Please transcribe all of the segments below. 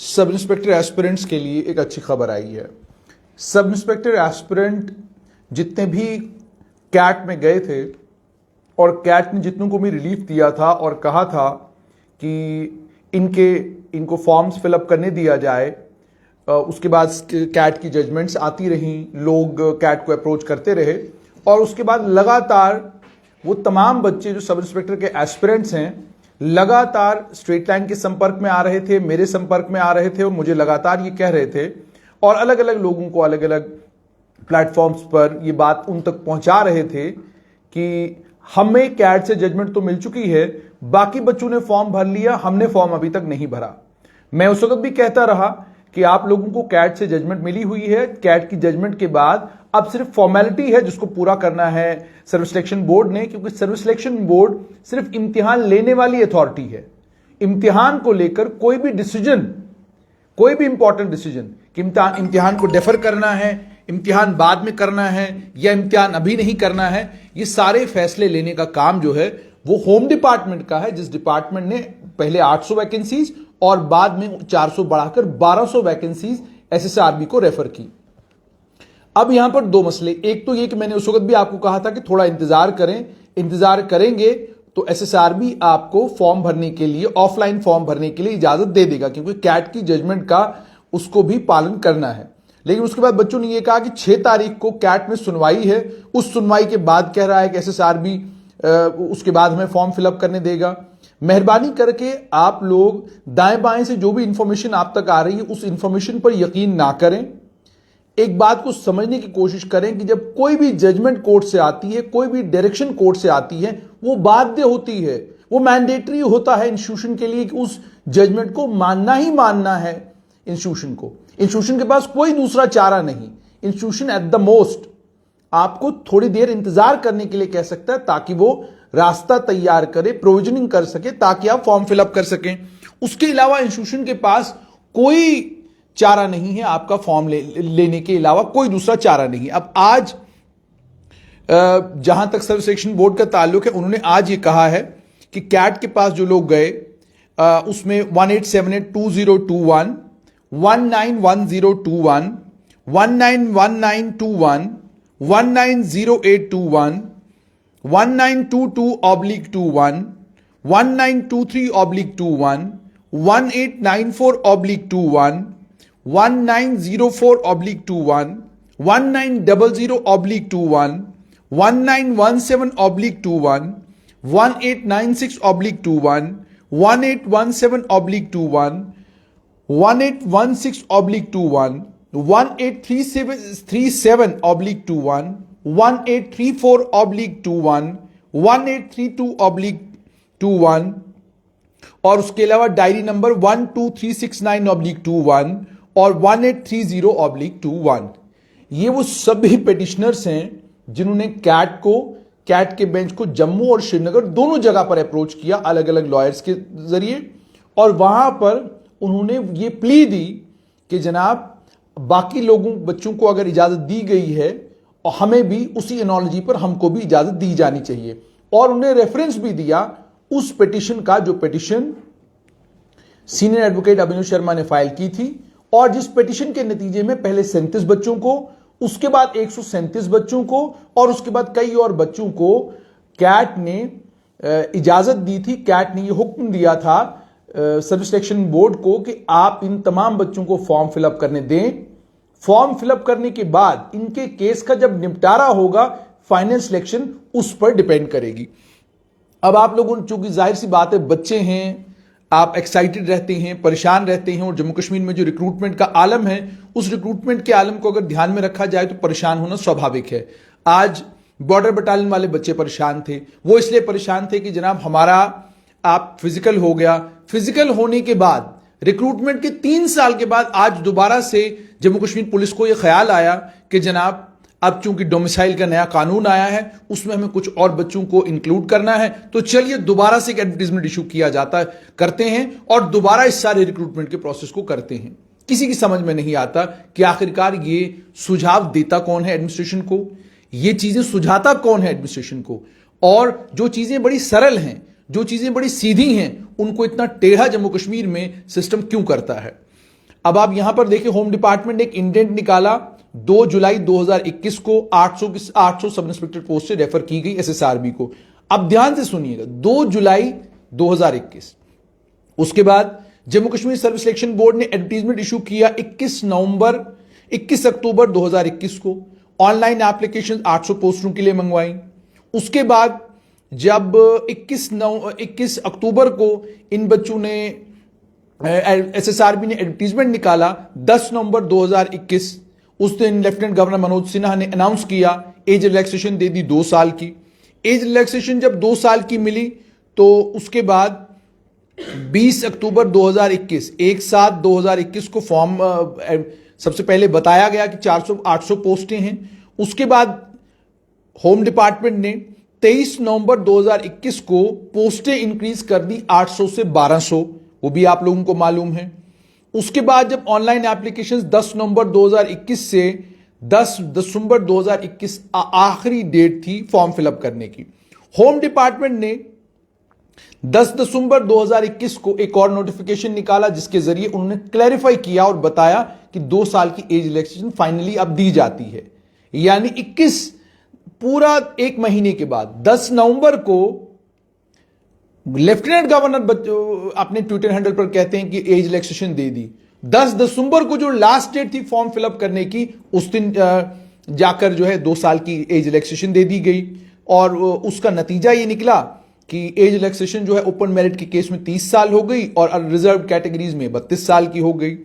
Sub inspector aspirants के लिए एक अच्छी खबर आई है। सब इंस्पेक्टर एस्पिरेंट जितने भी कैट में गए थे और कैट ने जितनों को भी रिलीफ दिया था और कहा था कि इनको फॉर्म्स फिलअप करने दिया जाए, उसके बाद कैट की जजमेंट्स आती रहीं, लोग कैट को अप्रोच करते रहे और उसके बाद लगातार वो तमाम बच्चे जो सब इंस्पेक्टर के एस्पिरेंट्स हैं लगातार स्ट्रेट लाइन के संपर्क में आ रहे थे, मेरे संपर्क में आ रहे थे और मुझे लगातार ये कह रहे थे और अलग अलग लोगों को अलग अलग प्लेटफॉर्म्स पर ये बात उन तक पहुंचा रहे थे कि हमें कैट से जजमेंट तो मिल चुकी है, बाकी बच्चों ने फॉर्म भर लिया, हमने फॉर्म अभी तक नहीं भरा। मैं उस वक्त भी कहता रहा कि आप लोगों को कैट से जजमेंट मिली हुई है, कैट की जजमेंट के बाद अब सिर्फ फॉर्मेलिटी है जिसको पूरा करना है सर्विस सिलेक्शन बोर्ड ने, क्योंकि सर्विस सिलेक्शन बोर्ड सिर्फ इम्तिहान लेने वाली अथॉरिटी है। इम्तिहान को लेकर कोई भी डिसीजन, कोई भी इंपॉर्टेंट डिसीजन कि इम्तिहान को डेफर करना है, इम्तिहान बाद में करना है या इम्तिहान अभी नहीं करना है, ये सारे फैसले लेने का काम जो है वो होम डिपार्टमेंट का है, जिस डिपार्टमेंट ने पहले 800 वैकेंसीज और बाद में 400 बढ़ाकर 1200 वैकेंसीज एसएसआरबी को रेफर की। अब यहां पर दो मसले, एक तो ये कि मैंने उस वक्त भी आपको कहा था कि थोड़ा इंतजार करें, इंतजार करेंगे तो एसएसआरबी आपको फॉर्म भरने के लिए, ऑफलाइन फॉर्म भरने के लिए इजाजत दे देगा, क्योंकि कैट की जजमेंट का उसको भी पालन करना है। लेकिन उसके बाद बच्चों ने यह कहा कि 6 तारीख को कैट में सुनवाई है, उस सुनवाई के बाद कह रहा है कि एसएसआरबी उसके बाद हमें फॉर्म फिलअप करने देगा। मेहरबानी करके आप लोग दाएं बाएं से जो भी इंफॉर्मेशन आप तक आ रही है उस इंफॉर्मेशन पर यकीन ना करें। एक बात को समझने की कोशिश करें कि जब कोई भी जजमेंट कोर्ट से आती है, कोई भी डायरेक्शन कोर्ट से आती है, वो बाध्य होती है, वो मैंडेटरी होता है इंस्टीट्यूशन के लिए कि उस जजमेंट को मानना ही मानना है। इंस्टीट्यूशन को, इंस्टीट्यूशन के पास कोई दूसरा चारा नहीं। इंस्टीट्यूशन एट द मोस्ट आपको थोड़ी देर इंतजार करने के लिए कह सकता है ताकि वो रास्ता तैयार करे, प्रोविजनिंग कर सके, ताकि आप फॉर्म फिलअप कर सकें। उसके अलावा इंस्टीट्यूशन के पास कोई चारा नहीं है, आपका फॉर्म लेने के अलावा कोई दूसरा चारा नहीं। अब आज जहां तक सर्विस सिलेक्शन बोर्ड का ताल्लुक है, उन्होंने आज ये कहा है कि कैट के पास जो लोग गए उसमें 18782021, 191021, 191921, 190821, 1922/21, 1923/21, 1894/21, 1904/21, 1900/21, 1917/21, 1896/21, 1817/21, 1816/21, 1837/21, 1834/21, 1832/21 और उसके अलावा डायरी नंबर 12369/21 और 1830/21। ये वो सभी पेटिशनर्स हैं जिन्होंने कैट के बेंच को जम्मू और श्रीनगर दोनों जगह पर अप्रोच किया अलग अलग लॉयर्स के जरिए, और वहां पर उन्होंने ये प्ली दी कि जनाब बाकी लोगों बच्चों को अगर इजाजत दी गई है और हमें भी उसी एनोलॉजी पर हमको भी इजाजत दी जानी चाहिए। और उन्हें रेफरेंस भी दिया उस पिटिशन का जो पिटिशन सीनियर एडवोकेट अभिनव शर्मा ने फाइल की थी और जिस पिटिशन के नतीजे में पहले 37 बच्चों को, उसके बाद 137 बच्चों को और उसके बाद कई और बच्चों को कैट ने इजाजत दी थी। कैट ने यह हुक्म दिया था सर्विस सिलेक्शन बोर्ड को कि आप इन तमाम बच्चों को फॉर्म फिलअप करने दें। फॉर्म फिलअप करने के बाद इनके केस का जब निपटारा होगा, फाइनल सिलेक्शन उस पर डिपेंड करेगी। अब आप लोगों, चूंकि जाहिर सी बात है बच्चे हैं, आप एक्साइटेड रहते हैं, परेशान रहते हैं और जम्मू कश्मीर में जो रिक्रूटमेंट का आलम है उस रिक्रूटमेंट के आलम को अगर ध्यान में रखा जाए तो परेशान होना स्वाभाविक है। आज बॉर्डर बटालियन वाले बच्चे परेशान थे, वो इसलिए परेशान थे कि जनाब हमारा आप फिजिकल हो गया, फिजिकल होने के बाद रिक्रूटमेंट के 3 साल के बाद आज दोबारा से जम्मू कश्मीर पुलिस को यह ख्याल आया कि जनाब अब चूंकि डोमिसाइल का नया कानून आया है उसमें हमें कुछ और बच्चों को इंक्लूड करना है, तो चलिए दोबारा से एक एडवर्टीजमेंट इशू किया जाता करते हैं और दोबारा इस सारे रिक्रूटमेंट के प्रोसेस को करते हैं। किसी की समझ में नहीं आता कि आखिरकार ये सुझाव देता कौन है एडमिनिस्ट्रेशन को, ये चीजें सुझाता कौन है एडमिनिस्ट्रेशन को, और जो चीजें बड़ी सरल हैं, जो चीजें बड़ी सीधी हैं, उनको इतना टेढ़ा जम्मू कश्मीर में सिस्टम क्यों करता है। अब आप यहां पर देखिए, होम डिपार्टमेंट ने एक इंडेंट निकाला 2 जुलाई 2021 को 800 सब इंस्पेक्टर पोस्ट से रेफर की गई एसएसआरबी को। अब ध्यान से सुनिएगा, 2 जुलाई 2021। उसके बाद Jammu Kashmir service selection board ने एडवर्टीजमेंट इशू किया 21 अक्टूबर 2021 को। ऑनलाइन एप्लीकेशन 800 पोस्टों के लिए मंगवाई। उसके बाद जब 21 अक्टूबर को इन बच्चों ने एसएसआरबी ने एडवर्टीजमेंट निकाला 10 नवंबर 2021। उस दिन लेफ्टिनेंट गवर्नर मनोज सिन्हा ने अनाउंस किया एज रिलैक्सेशन दे दी 2 साल की। एज रिलैक्सेशन जब 2 साल की मिली तो उसके बाद 20 अक्टूबर 2021 1/7/2021 को फॉर्म सबसे पहले बताया गया कि 400-800 पोस्टें हैं। उसके बाद होम डिपार्टमेंट ने 23 नवंबर 2021 को पोस्टें इंक्रीज कर दी 800 से 1200, वो भी आप लोगों को मालूम है। उसके बाद जब ऑनलाइन एप्लीकेशंस 10 नवंबर 2021 से 10 दिसंबर 2021 आखिरी डेट थी फॉर्म फिलअप करने की। होम डिपार्टमेंट ने 10 दिसंबर 2021 को एक और नोटिफिकेशन निकाला जिसके जरिए उन्होंने क्लैरिफाई किया और बताया कि 2 साल की एज रिलैक्सेशन फाइनली अब दी जाती है। यानी 21 पूरा 1 महीने के बाद 10 नवंबर को लेफ्टिनेंट गवर्नर अपने ट्विटर हैंडल पर कहते हैं कि एज रिलैक्सेशन दे दी। 10 दिसंबर को जो लास्ट डेट थी फॉर्म फिलअप करने की, उस दिन जाकर जो है 2 साल की एज रिलैक्सेशन दे दी गई। और उसका नतीजा ये निकला कि एज रिलैक्सेशन जो है ओपन मेरिट के केस में 30 साल हो गई और रिजर्व कैटेगरीज में 32 साल की हो गई।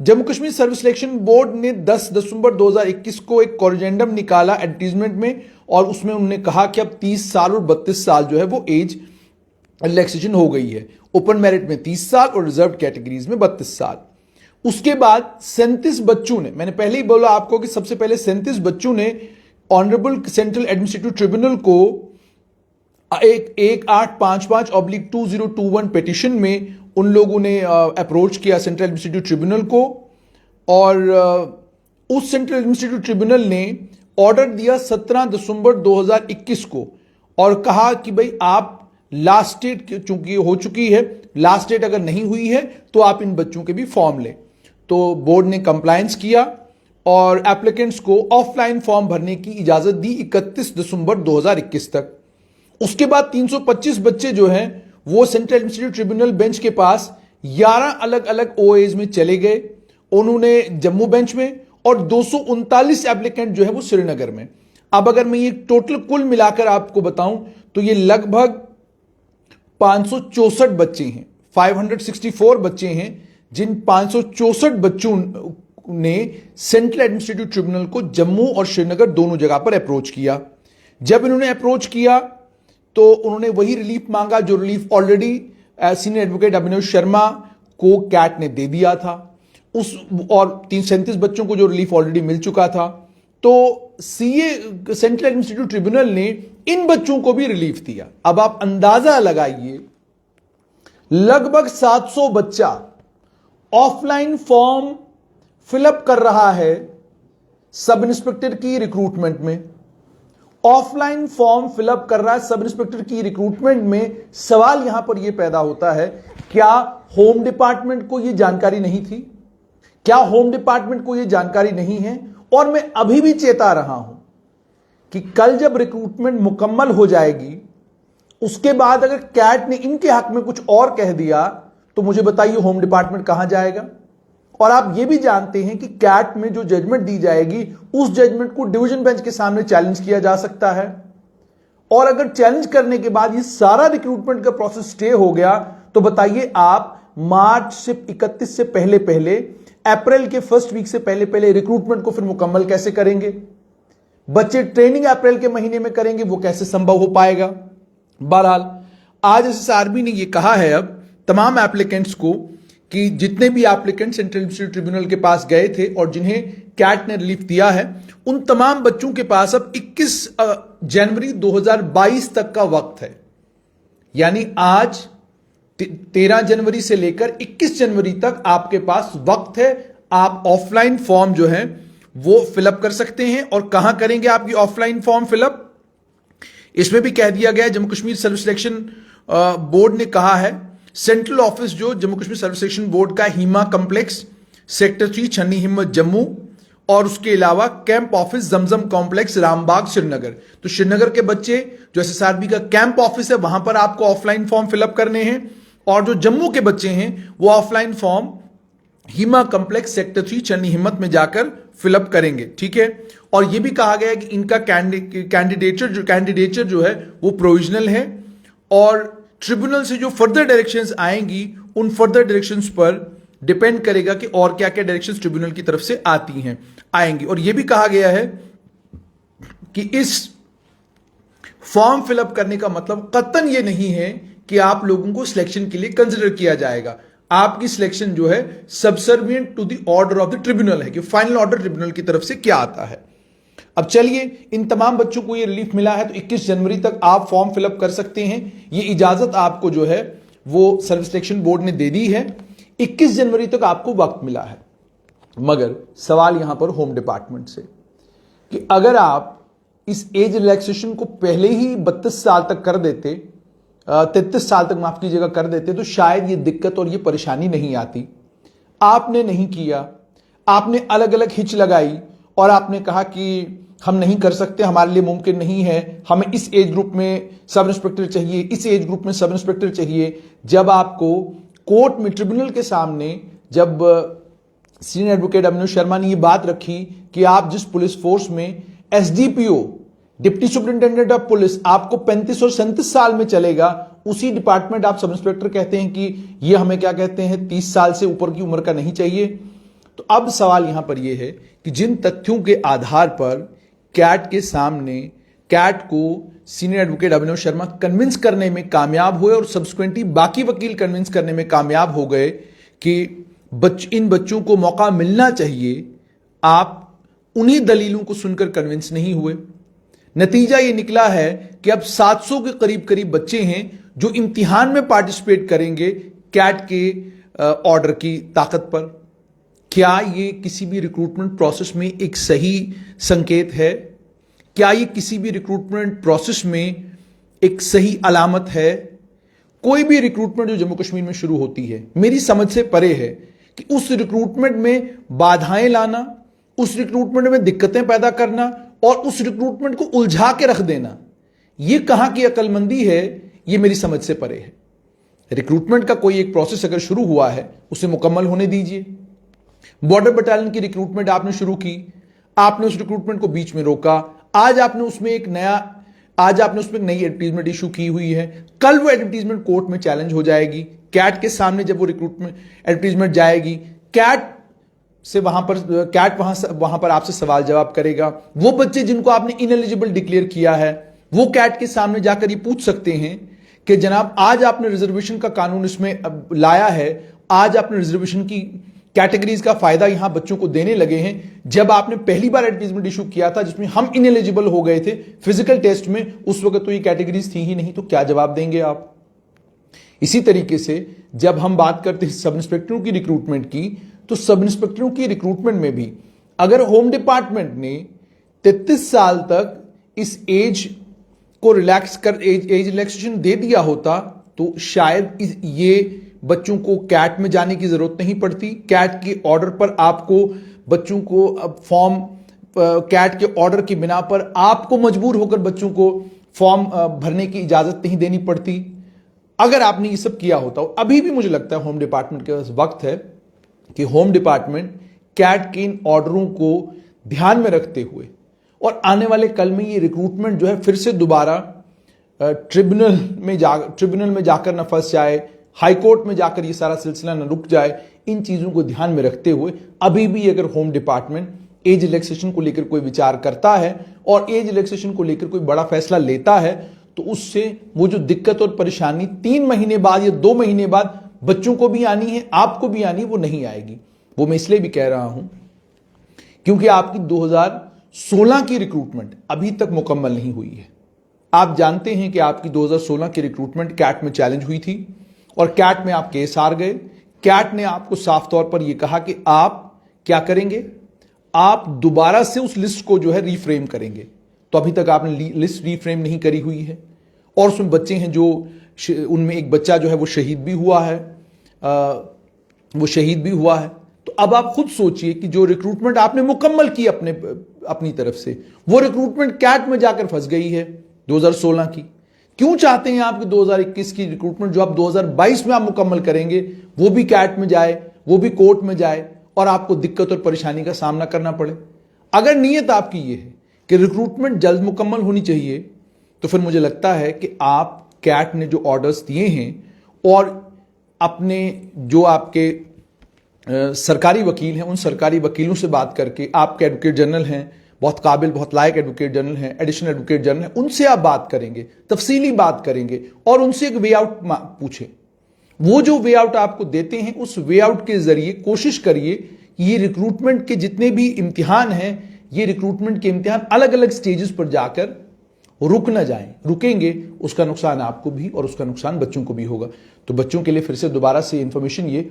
Jammu Kashmir service selection board ने 10 दिसंबर 2021 को एक कॉरिजेंडम निकाला एडवर्टीजमेंट में, और उसमें उन्होंने कहा कि अब 30 साल और 32 साल जो है वो एज रिलैक्सेशन हो गई है। ओपन मेरिट में 30 साल और रिजर्व कैटेगरीज में 32 साल। उसके बाद 37 बच्चों ने, मैंने पहले ही बोला आपको कि सबसे पहले 37 बच्चों ने ऑनरेबल सेंट्रल एडमिनिस्ट्रेटिव ट्रिब्यूनल को 1855/2021 पिटीशन में उन लोगों ने अप्रोच किया सेंट्रल एडमिनिस्ट्रेटिव ट्रिब्यूनल को, और उस सेंट्रल एडमिनिस्ट्रेटिव ट्रिब्यूनल ने ऑर्डर दिया 17 दिसंबर 2021 को और कहा कि भाई आप लास्ट डेट चूंकि हो चुकी है, लास्ट डेट अगर नहीं हुई है तो आप इन बच्चों के भी फॉर्म लें। तो बोर्ड ने कंप्लायंस किया और एप्लीकेंट्स को ऑफलाइन फॉर्म भरने की इजाजत दी 31 दिसंबर 2021 तक। उसके बाद 325 बच्चे जो हैं वो सेंट्रल एडमिनिस्ट्रेटिव ट्रिब्यूनल बेंच के पास 11 अलग अलग ओएज में चले गए। उन्होंने जम्मू बेंच में, और 239 एप्लीकेंट जो है वो श्रीनगर में। अब अगर मैं ये टोटल कुल मिलाकर आपको बताऊं तो ये लगभग 564 बच्चे हैं, 564 बच्चे हैं, जिन 564 बच्चों ने सेंट्रल एडमिनिस्ट्रेटिव ट्रिब्यूनल को जम्मू और श्रीनगर दोनों जगह पर अप्रोच किया। जब इन्होंने अप्रोच किया तो उन्होंने वही रिलीफ मांगा जो रिलीफ ऑलरेडी सीनियर एडवोकेट अभिनव शर्मा को कैट ने दे दिया था, और 37 बच्चों को जो रिलीफ ऑलरेडी मिल चुका था। तो सीए सेंट्रल एडमिनिस्ट्रेटिव ट्रिब्यूनल ने इन बच्चों को भी रिलीफ दिया। अब आप अंदाजा लगाइए, लगभग 700 बच्चा ऑफलाइन फॉर्म फिलअप कर रहा है सब इंस्पेक्टर की रिक्रूटमेंट में। ऑफलाइन फॉर्म फिलअप कर रहा है सब इंस्पेक्टर की रिक्रूटमेंट में। सवाल यहां पर यह पैदा होता है, क्या होम डिपार्टमेंट को यह जानकारी नहीं थी? क्या होम डिपार्टमेंट को यह जानकारी नहीं है? और मैं अभी भी चेता रहा हूं कि कल जब रिक्रूटमेंट मुकम्मल हो जाएगी, उसके बाद अगर कैट ने इनके हक में कुछ और कह दिया तो मुझे बताइए होम डिपार्टमेंट कहां जाएगा? और आप यह भी जानते हैं कि कैट में जो जजमेंट दी जाएगी उस जजमेंट को डिवीजन बेंच के सामने चैलेंज किया जा सकता है। और अगर चैलेंज करने के बाद ये सारा रिक्रूटमेंट का प्रोसेस स्टे हो गया तो बताइए आप मार्च से 31 से पहले पहले, अप्रैल के फर्स्ट वीक से पहले पहले रिक्रूटमेंट को फिर मुकम्मल कैसे करेंगे? बच्चे ट्रेनिंग अप्रैल के महीने में करेंगे, वो कैसे संभव हो पाएगा? बहरहाल आज एसएसआरबी ने यह कहा है अब तमाम एप्लीकेंट्स को कि जितने भी एप्लीकेंट सेंट्रल एडमिनिस्ट्रेटिव ट्रिब्यूनल के पास गए थे और जिन्हें कैट ने रिलीफ दिया है, उन तमाम बच्चों के पास अब 21 जनवरी 2022 तक का वक्त है। यानी आज 13 जनवरी से लेकर 21 जनवरी तक आपके पास वक्त है। आप ऑफलाइन फॉर्म जो है वो फिलअप कर सकते हैं। और कहां करेंगे आप ये ऑफलाइन फॉर्म फिलअप? इसमें भी कह दिया गया, Jammu Kashmir service selection board ने कहा है, सेंट्रल ऑफिस जो Jammu Kashmir service selection board का हीमा कॉम्प्लेक्स सेक्टर 3 छन्नी हिम्मत जम्मू, और उसके अलावा कैंप ऑफिस जमजम कॉम्प्लेक्स रामबाग श्रीनगर। तो श्रीनगर के बच्चे जो एसएसआरबी का कैंप ऑफिस है वहां पर आपको ऑफलाइन फॉर्म फिलअप करने हैं, और जो जम्मू के बच्चे हैं वो ऑफलाइन फॉर्म हिमा कॉम्प्लेक्स सेक्टर 3 छन्नी हिम्मत में जाकर फिलअप करेंगे। ठीक है, और यह भी कहा गया है कि इनका कैंडिडेचर जो है वो प्रोविजनल है, और ट्रिब्यूनल से जो फर्दर डायरेक्शंस आएंगी उन फर्दर डायरेक्शंस पर डिपेंड करेगा कि और क्या क्या डायरेक्शंस ट्रिब्यूनल की तरफ से आएंगी। और यह भी कहा गया है कि इस फॉर्म फिलअप करने का मतलब कतन यह नहीं है कि आप लोगों को सिलेक्शन के लिए कंसिडर किया जाएगा। आपकी सिलेक्शन जो है subservient to the order of the tribunal है, कि फाइनल ऑर्डर ट्रिब्यूनल की तरफ से क्या आता है। अब चलिए, इन तमाम बच्चों को ये रिलीफ मिला है, तो 21 जनवरी तक आप फॉर्म फिलअप कर सकते हैं। ये इजाजत आपको जो है वो सर्विस सिलेक्शन बोर्ड ने दे दी है। 21 जनवरी तक आपको वक्त मिला है। मगर सवाल यहां पर होम डिपार्टमेंट से कि अगर आप इस एज रिलैक्सेशन को पहले ही 32 साल तक कर देते, 33 साल तक माफ कीजिएगा कर देते, तो शायद ये दिक्कत और ये परेशानी नहीं आती। आपने नहीं किया, आपने अलग अलग हिच लगाई और आपने कहा कि हम नहीं कर सकते, हमारे लिए मुमकिन नहीं है, हमें इस एज ग्रुप में सब इंस्पेक्टर चाहिए, इस एज ग्रुप में सब इंस्पेक्टर चाहिए। जब आपको कोर्ट में ट्रिब्यूनल के सामने जब सीनियर एडवोकेट अभिनव शर्मा ने यह बात रखी कि आप जिस पुलिस फोर्स में SDPO deputy superintendent of police आपको 35 और 37 साल में चलेगा, उसी डिपार्टमेंट आप सब इंस्पेक्टर कहते हैं कि ये हमें क्या कहते हैं 30 साल से ऊपर की उम्र का नहीं चाहिए। तो अब सवाल यहां पर यह है कि जिन तथ्यों के आधार पर कैट के सामने कैट को सीनियर एडवोकेट अभिनव शर्मा कन्विंस करने में कामयाब हुए और सब्सिक्वेंटली बाकी वकील कन्विंस करने में कामयाब हो गए कि इन बच्चों को मौका मिलना चाहिए, आप उन्हीं दलीलों को सुनकर कन्विंस नहीं हुए। नतीजा यह निकला है कि अब 700 के करीब करीब बच्चे हैं जो इम्तिहान में पार्टिसिपेट करेंगे कैट के ऑर्डर की ताकत पर। क्या यह किसी भी रिक्रूटमेंट प्रोसेस में एक सही संकेत है? क्या यह किसी भी रिक्रूटमेंट प्रोसेस में एक सही अलामत है? कोई भी रिक्रूटमेंट जो जम्मू कश्मीर में शुरू होती है, मेरी समझ से परे है कि उस रिक्रूटमेंट में बाधाएं लाना, उस रिक्रूटमेंट में दिक्कतें पैदा करना और उस रिक्रूटमेंट को उलझा के रख देना, यह कहां की अक्लमंदी है, यह मेरी समझ से परे है। रिक्रूटमेंट का कोई एक प्रोसेस अगर शुरू हुआ है उसे मुकम्मल होने दीजिए। बॉर्डर बटालियन की रिक्रूटमेंट आपने शुरू की, आपने उस रिक्रूटमेंट को बीच में रोका, आज आपने उसमें एक नई एडवर्टीजमेंट इशू की हुई है। कल वो एडवर्टीजमेंट कोर्ट में चैलेंज हो जाएगी। कैट के सामने जब वो रिक्रूटमेंट एडवर्टीजमेंट जाएगी, कैट वहां पर आपसे सवाल जवाब करेगा। वो बच्चे जिनको आपने इनएलिजिबल डिक्लेयर किया है वो कैट के सामने जाकर ये पूछ सकते हैं कि जनाब आज आपने रिजर्वेशन का कानून इसमें लाया है, आज आपने रिजर्वेशन की कैटेगरीज का फायदा यहां बच्चों को देने लगे हैं। जब आपने पहली बार एडवर्टीजमेंट इशू किया था जिसमें हम इनएलिजिबल हो गए थे फिजिकल टेस्ट में, उस वक्त तो ये कैटेगरीज थी ही नहीं, तो क्या जवाब देंगे आप? इसी तरीके से जब हम बात करते हैं सब इंस्पेक्टरों की रिक्रूटमेंट की, तो सब इंस्पेक्टरों की रिक्रूटमेंट में भी अगर होम डिपार्टमेंट ने 33 साल तक इस एज को एज रिलैक्सेशन दे दिया होता तो शायद ये बच्चों को कैट में जाने की जरूरत नहीं पड़ती। कैट के ऑर्डर पर आपको बच्चों को फॉर्म कैट के ऑर्डर की बिना पर आपको मजबूर होकर बच्चों को फॉर्म भरने की इजाजत नहीं देनी पड़ती। अगर आपने ये सब किया होता, अभी भी मुझे लगता है होम डिपार्टमेंट के पास वक्त है कि होम डिपार्टमेंट कैट के इन ऑर्डरों को ध्यान में रखते हुए और आने वाले कल में ये रिक्रूटमेंट जो है फिर से दोबारा ट्रिब्यूनल में जाकर न फंस जाए, हाईकोर्ट में जाकर ये सारा सिलसिला न रुक जाए। इन चीजों को ध्यान में रखते हुए अभी भी अगर होम डिपार्टमेंट एज रिलैक्सेशन को लेकर कोई विचार करता है और एज रिलैक्सेशन को लेकर कोई बड़ा फैसला लेता है, तो उससे वो जो दिक्कत और परेशानी 3 महीने बाद या 2 महीने बाद बच्चों को भी आनी है, आपको भी आनी है, वो नहीं आएगी। वो मैं इसलिए भी कह रहा हूं क्योंकि आपकी 2016 की रिक्रूटमेंट अभी तक मुकम्मल नहीं हुई है। आप जानते हैं कि आपकी 2016 की रिक्रूटमेंट कैट में चैलेंज हुई थी और कैट में आप केस हार गए। कैट ने आपको साफ तौर पर यह कहा कि आप क्या करेंगे, आप दोबारा से उस लिस्ट को जो है रीफ्रेम करेंगे। तो अभी तक आपने लिस्ट रीफ्रेम नहीं करी हुई है और उसमें बच्चे हैं जो उनमें एक बच्चा जो है वो शहीद भी हुआ है, तो अब आप खुद सोचिए कि जो रिक्रूटमेंट आपने मुकम्मल की अपनी तरफ से, वो रिक्रूटमेंट कैट में जाकर फंस गई है 2016 की। क्यों चाहते हैं आप कि 2021 की रिक्रूटमेंट जो आप 2022 में आप मुकम्मल करेंगे वो भी कैट में जाए, वो भी कोर्ट में जाए और आपको दिक्कत और परेशानी का सामना करना पड़े? अगर नीयत आपकी ये है कि रिक्रूटमेंट जल्द मुकम्मल होनी चाहिए, तो फिर मुझे लगता है कि आप कैट ने जो ऑर्डर्स दिए हैं और अपने जो आपके सरकारी वकील हैं, उन सरकारी वकीलों से बात करके, आपके एडवोकेट जनरल हैं, बहुत काबिल बहुत लायक एडवोकेट जनरल हैं, एडिशनल एडवोकेट जनरल हैं, उनसे आप बात करेंगे, तफसीली बात करेंगे और उनसे एक वे आउट पूछें। वो जो वे आउट आपको देते हैं, उस वे आउट के जरिए कोशिश करिए कि ये रिक्रूटमेंट के जितने भी इम्तिहान हैं, ये रिक्रूटमेंट के इम्तिहान अलग अलग स्टेजेस पर जाकर रुक ना जाएं। रुकेंगे उसका नुकसान आपको भी और उसका नुकसान बच्चों को भी होगा। तो बच्चों के लिए फिर से दोबारा से इंफॉर्मेशन ये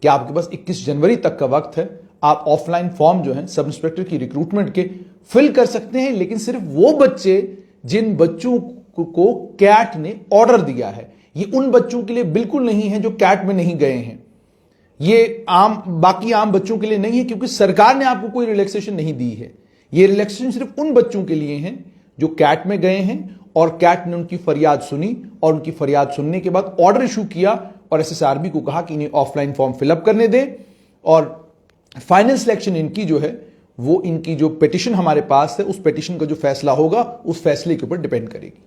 कि आपके पास 21 जनवरी तक का वक्त है। आप ऑफलाइन फॉर्म जो है सब इंस्पेक्टर की रिक्रूटमेंट के फिल कर सकते हैं, लेकिन सिर्फ वो बच्चे जिन बच्चों को कैट ने ऑर्डर दिया है। ये उन बच्चों के लिए बिल्कुल नहीं है जो कैट में नहीं गए हैं। ये बाकी आम बच्चों के लिए नहीं है, क्योंकि सरकार ने आपको कोई रिलैक्सेशन नहीं दी है। ये रिलैक्सेशन सिर्फ उन बच्चों के लिए हैं जो कैट में गए हैं और कैट ने उनकी फरियाद सुनी और उनकी फरियाद सुनने के बाद ऑर्डर इशू किया और एसएसआरबी को कहा कि इन्हें ऑफलाइन फॉर्म फिलअप करने दें और फाइनल सिलेक्शन इनकी जो है वो इनकी जो पिटीशन हमारे पास है, उस पिटीशन का जो फैसला होगा उस फैसले के ऊपर डिपेंड करेगी।